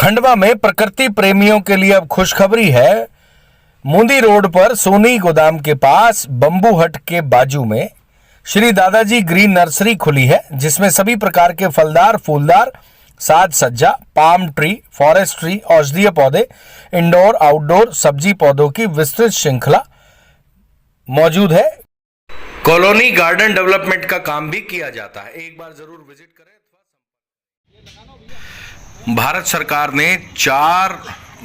खंडवा में प्रकृति प्रेमियों के लिए अब खुशखबरी है। मुंदी रोड पर सोनी गोदाम के पास बंबू हट के बाजू में श्री दादाजी ग्रीन नर्सरी खुली है, जिसमें सभी प्रकार के फलदार, फूलदार, साज सज्जा, पाम ट्री, फॉरेस्ट ट्री, औषधीय पौधे, इंडोर आउटडोर सब्जी पौधों की विस्तृत श्रृंखला मौजूद है। कॉलोनी गार्डन डेवलपमेंट का काम भी किया जाता है। एक बार जरूर विजिट करें। भारत सरकार ने 4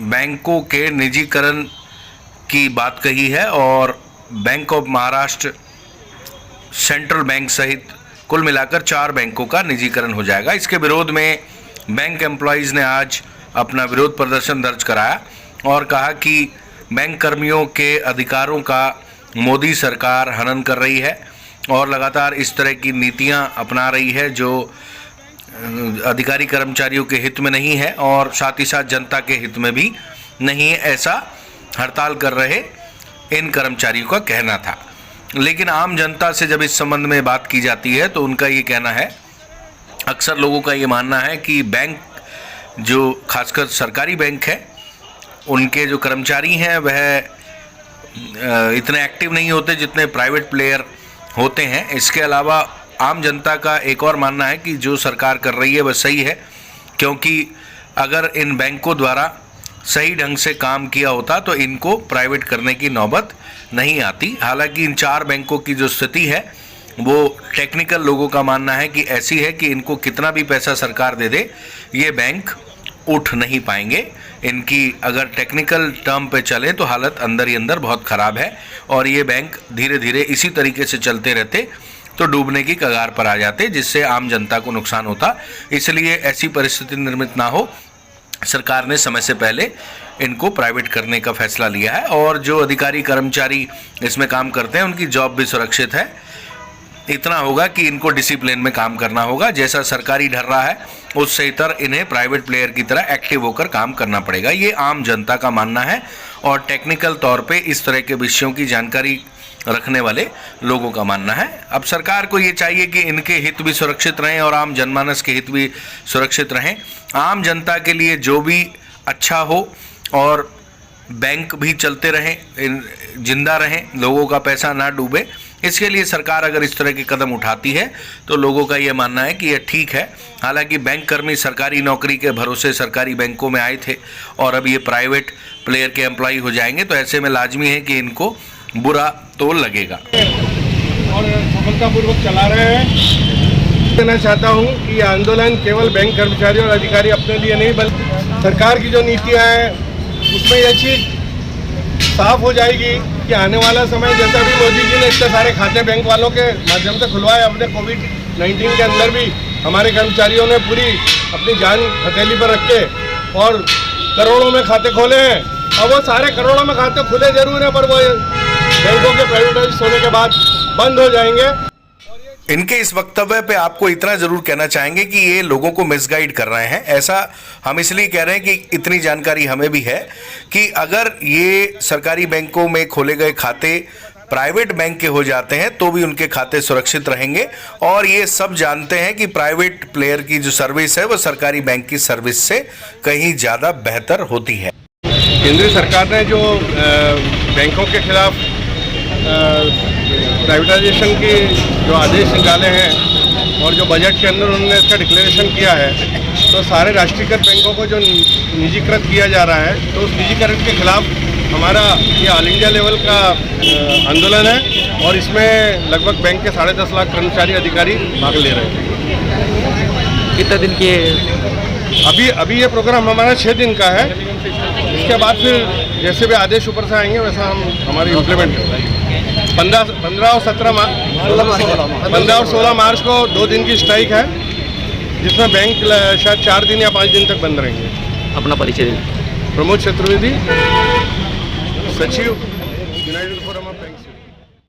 बैंकों के निजीकरण की बात कही है और bank of Maharashtra, central bank सहित कुल मिलाकर 4 बैंकों का निजीकरण हो जाएगा। इसके विरोध में बैंक एम्प्लॉयज़ ने आज अपना विरोध प्रदर्शन दर्ज कराया और कहा कि बैंक कर्मियों के अधिकारों का मोदी सरकार हनन कर रही है और लगातार इस तरह की नीतियां अपना रही है जो अधिकारी कर्मचारियों के हित में नहीं है और साथ ही साथ जनता के हित में भी नहीं है, ऐसा हड़ताल कर रहे इन कर्मचारियों का कहना था। लेकिन आम जनता से जब इस संबंध में बात की जाती है तो उनका ये कहना है, अक्सर लोगों का ये मानना है कि बैंक जो खासकर सरकारी बैंक है, उनके जो कर्मचारी हैं वह इतने एक्टिव नहीं होते जितने प्राइवेट प्लेयर होते हैं। इसके अलावा आम जनता का एक और मानना है कि जो सरकार कर रही है वह सही है, क्योंकि अगर इन बैंकों द्वारा सही ढंग से काम किया होता तो इनको प्राइवेट करने की नौबत नहीं आती। हालांकि इन 4 बैंकों की जो स्थिति है वो टेक्निकल लोगों का मानना है कि ऐसी है कि इनको कितना भी पैसा सरकार दे दे, ये बैंक उठ नहीं पाएंगे। इनकी अगर टेक्निकल टर्म पे चले तो हालत अंदर ही अंदर बहुत ख़राब है और ये बैंक धीरे धीरे इसी तरीके से चलते रहते तो डूबने की कगार पर आ जाते, जिससे आम जनता को नुकसान होता। इसलिए ऐसी परिस्थिति निर्मित ना हो, सरकार ने समय से पहले इनको प्राइवेट करने का फैसला लिया है और जो अधिकारी कर्मचारी इसमें काम करते हैं उनकी जॉब भी सुरक्षित है। इतना होगा कि इनको डिसिप्लिन में काम करना होगा, जैसा सरकारी ढर रहा है उससे इतर इन्हें प्राइवेट प्लेयर की तरह एक्टिव होकर काम करना पड़ेगा। ये आम जनता का मानना है और टेक्निकल तौर पे इस तरह के विषयों की जानकारी रखने वाले लोगों का मानना है। अब सरकार को ये चाहिए कि इनके हित भी सुरक्षित रहें और आम जनमानस के हित भी सुरक्षित रहें। आम जनता के लिए जो भी अच्छा हो और बैंक भी चलते रहें, जिंदा रहें, लोगों का पैसा ना डूबे, इसके लिए सरकार अगर इस तरह के कदम उठाती है तो लोगों का ये मानना है कि यह ठीक है। हालांकि बैंक कर्मी सरकारी नौकरी के भरोसे सरकारी बैंकों में आए थे और अब ये प्राइवेट प्लेयर के एम्प्लॉय हो जाएंगे, तो ऐसे में लाजमी है कि इनको बुरा तो लगेगा। और सफलतापूर्वक चला रहे हैं। कहना चाहता हूं कि ये आंदोलन केवल बैंक कर्मचारी और अधिकारी अपने लिए नहीं, बल्कि सरकार की जो नीतियां हैं उसमें यह चीज़ साफ हो जाएगी कि आने वाला समय, जैसा भी मोदी जी ने इतने सारे खाते बैंक वालों के माध्यम से खुलवाए, अपने कोविड-19 के अंदर भी हमारे कर्मचारियों ने पूरी अपनी जान हथेली पर रख के और करोड़ों में खाते खोले हैं। अब वो सारे करोड़ों में खाते खुले जरूर हैं, पर वो बैंकों के प्राइवेटाइज होने के बाद बंद हो जाएंगे। इनके इस वक्तव्य पे आपको इतना जरूर कहना चाहेंगे कि ये लोगों को मिसगाइड कर रहे हैं। ऐसा हम इसलिए कह रहे हैं कि इतनी जानकारी हमें भी है कि अगर ये सरकारी बैंकों में खोले गए खाते प्राइवेट बैंक के हो जाते हैं तो भी उनके खाते सुरक्षित रहेंगे और ये सब जानते हैं कि प्राइवेट प्लेयर की जो सर्विस है वो सरकारी बैंक की सर्विस से कहीं ज़्यादा बेहतर होती है। केंद्र सरकार ने जो बैंकों के खिलाफ प्राइवेटाइजेशन के जो आदेश निकाले हैं और जो बजट के अंदर उन्होंने इसका डिक्लेरेशन किया है, तो सारे राष्ट्रीयकृत बैंकों को जो निजीकृत किया जा रहा है, तो उस निजीकरण के खिलाफ हमारा ये ऑल इंडिया लेवल का आंदोलन है और इसमें लगभग बैंक के 10.5 लाख कर्मचारी अधिकारी भाग ले रहे हैं। कितने दिन की? अभी ये प्रोग्राम हमारा 6 दिन का है। इसके बाद फिर जैसे भी आदेश ऊपर से आएंगे वैसा हम हमारी इम्प्लीमेंट 15 और 16 मार्च को 2 दिन की स्ट्राइक है, जिसमें बैंक शायद 4 दिन या 5 दिन तक बंद रहेंगे। अपना परिचय दें। प्रमोद चतुर्वेदी, सचिव यूनाइटेड